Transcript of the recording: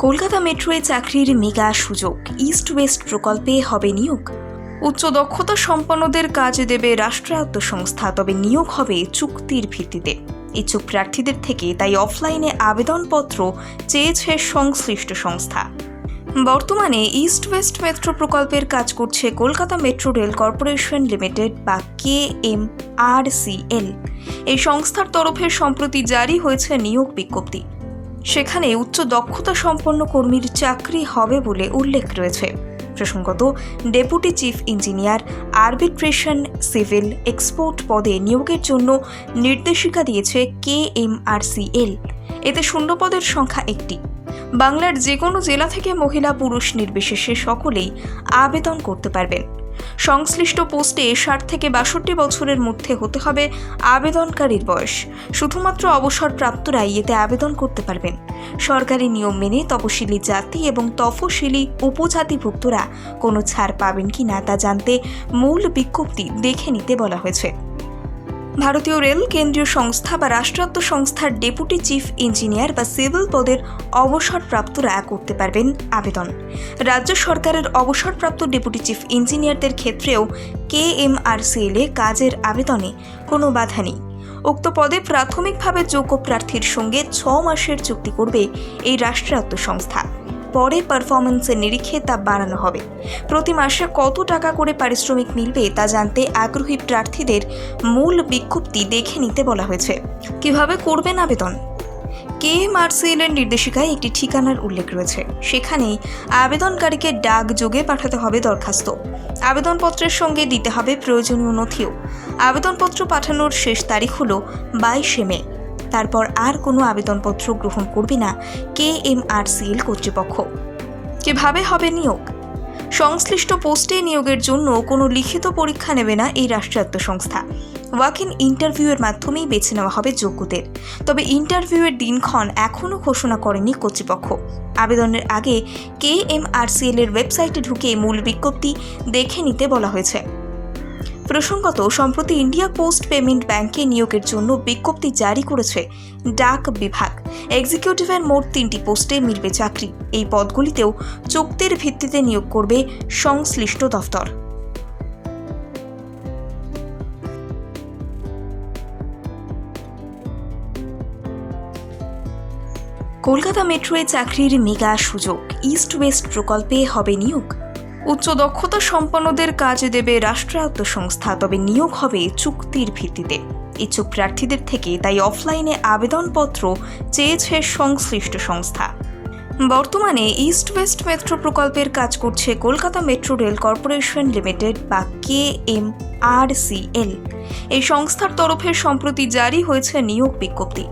কলকাতা মেট্রোয় চাকরির মেগা সুযোগ, east West প্রকল্পে হবে নিয়োগ। উচ্চ দক্ষতা সম্পন্নদের কাজ দেবে রাষ্ট্রায়ত্ত সংস্থা, তবে নিয়োগ হবে চুক্তির ভিত্তিতে। ইচ্ছুক প্রার্থীদের থেকে তাই অফলাইনে আবেদনপত্র চেয়েছে সংশ্লিষ্ট সংস্থা। বর্তমানে ইস্ট ওয়েস্ট মেট্রো প্রকল্পের কাজ করছে Kolkata metro rail corporation limited বা KMRCL। এই সংস্থার তরফে সম্প্রতি জারি হয়েছে নিয়োগ বিজ্ঞপ্তি। সেখানে উচ্চ দক্ষতা সম্পন্ন কর্মীর চাকরি হবে বলে উল্লেখ রয়েছে। প্রসঙ্গত, deputy chief engineer, arbitration, civil, export পদে নিয়োগের জন্য নির্দেশিকা দিয়েছে KMRCL। এতে শূন্যপদের সংখ্যা 1টি। বাংলার যে কোনো জেলা থেকে মহিলা পুরুষ নির্বিশেষে সকলেই আবেদন করতে পারবেন। সংশ্লিষ্ট পোস্টে 60 থেকে 62 বছরের মধ্যে হতে হবে আবেদনকারীর বয়স। শুধুমাত্র অবসরপ্রাপ্তরাই এতে আবেদন করতে পারবেন। সরকারি নিয়ম মেনে তপশিলি জাতি এবং তফসিলি উপজাতিভুক্তরা কোনো ছাড় পাবেন কিনা তা জানতে মূল বিজ্ঞপ্তি দেখে নিতে বলা হয়েছে। ভারতীয় রেল কেন্দ্রীয় সংস্থা বা রাষ্ট্রায়ত্ত সংস্থার ডেপুটি চিফ ইঞ্জিনিয়ার বা সিভিল পদের অবসরপ্রাপ্তরা করতে পারবেন আবেদন। রাজ্য সরকারের অবসরপ্রাপ্ত ডেপুটি চিফ ইঞ্জিনিয়ারদের ক্ষেত্রেও KMRCL এ কাজের আবেদনে কোনো বাধা নেই। উক্ত পদে প্রাথমিকভাবে যোগ্য প্রার্থীর সঙ্গে 6 মাসের চুক্তি করবে এই রাষ্ট্রায়ত্ত সংস্থা। পরে পারফরমেন্সের নিরিখে তা বাড়ানো হবে। প্রতি মাসে কত টাকা করে পারিশ্রমিক মিলবে তা জানতে আগ্রহী প্রার্থীদের মূল বিজ্ঞপ্তি দেখে নিতে বলা হয়েছে। কিভাবে করবেন আবেদন? KMRCL এর নির্দেশিকায় একটি ঠিকানার উল্লেখ রয়েছে। সেখানে আবেদনকারীকে ডাকযোগে পাঠাতে হবে দরখাস্ত। আবেদনপত্রের সঙ্গে দিতে হবে প্রয়োজনীয় নথিও। আবেদনপত্র পাঠানোর শেষ তারিখ হল 22 মে। তারপর আর কোনো আবেদনপত্র গ্রহণ করবে না KMRCL কর্তৃপক্ষ। কিভাবে হবে নিয়োগ? সংশ্লিষ্ট পোস্টে নিয়োগের জন্য কোনো লিখিত পরীক্ষা নেবে না এই রাষ্ট্রায়ত্ত সংস্থা। ওয়াক ইন ইন্টারভিউয়ের মাধ্যমেই বেছে নেওয়া হবে যোগ্যদের। তবে ইন্টারভিউয়ের দিনক্ষণ এখনও ঘোষণা করেনি কর্তৃপক্ষ। আবেদনের আগে KMRCL এর ওয়েবসাইটে ঢুকে মূল বিজ্ঞপ্তি দেখে নিতে বলা হয়েছে। প্রসঙ্গত, সম্প্রতি ইন্ডিয়া পোস্ট পেমেন্ট ব্যাংকে নিয়োগের জন্য বিজ্ঞপ্তি জারি করেছে ডাক বিভাগ। এক্সিকিউটিভের মোট 3টি পোস্টে মিলবে চাকরি। এই পদগুলিতেও চুক্তির ভিত্তিতে নিয়োগ করবে সংশ্লিষ্ট দফতর। কলকাতা মেট্রোয় চাকরির মেগা সুযোগ, ইস্ট ওয়েস্ট প্রকল্পে হবে নিয়োগ। উচ্চ দক্ষতা সম্পন্নদের কাজ দেবে রাষ্ট্রায়ত্ত সংস্থা, তবে নিয়োগ হবে চুক্তির ভিত্তিতে। ইচ্ছুক প্রার্থীদের থেকে তাই অফলাইনে আবেদনপত্র চেয়েছে সংশ্লিষ্ট সংস্থা। বর্তমানে ইস্ট ওয়েস্ট মেট্রো প্রকল্পের কাজ করছে Kolkata metro rail corporation limited বা KMRCL। এই সংস্থার তরফে সম্প্রতি জারি হয়েছে নিয়োগ বিজ্ঞপ্তি।